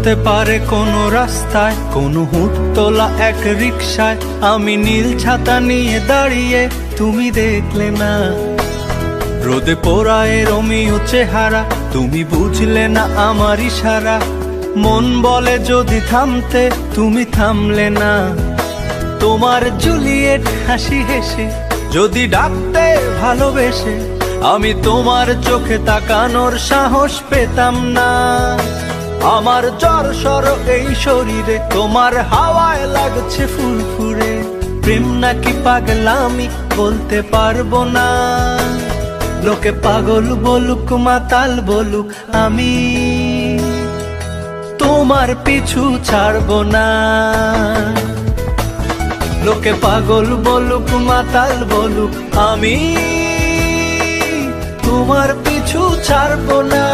হতে পারে কোনো রাস্তায়, কোনো হুটতোলা এক রিকশায় আমি নীল ছাতা নিয়ে দাঁড়িয়ে, তুমি দেখলে না। রোদে পোড়ায় রোমিও চেহারা, তুমি বুঝলে না আমার ইশারা। মন বলে যদি থামতে, তুমি থামলে না। তোমার জুলিয়েট হাসি হেসে যদি ডাকতে ভালোবেসে, আমি তোমার চোখে তাকানোর সাহস পেতাম না। আমার জ্বর সর এই শরীরে, তোমার হাওয়ায় লাগছে ফুরফুরে। প্রেম নাকি পাগলামি বলতে পারবো না। লোকে পাগল বলুক মাতাল বলুক, আমি তোমার পিছু ছাড়বো না। লোকে পাগল বলুক মাতাল বলুক, আমি তোমার পিছু ছাড়বো না।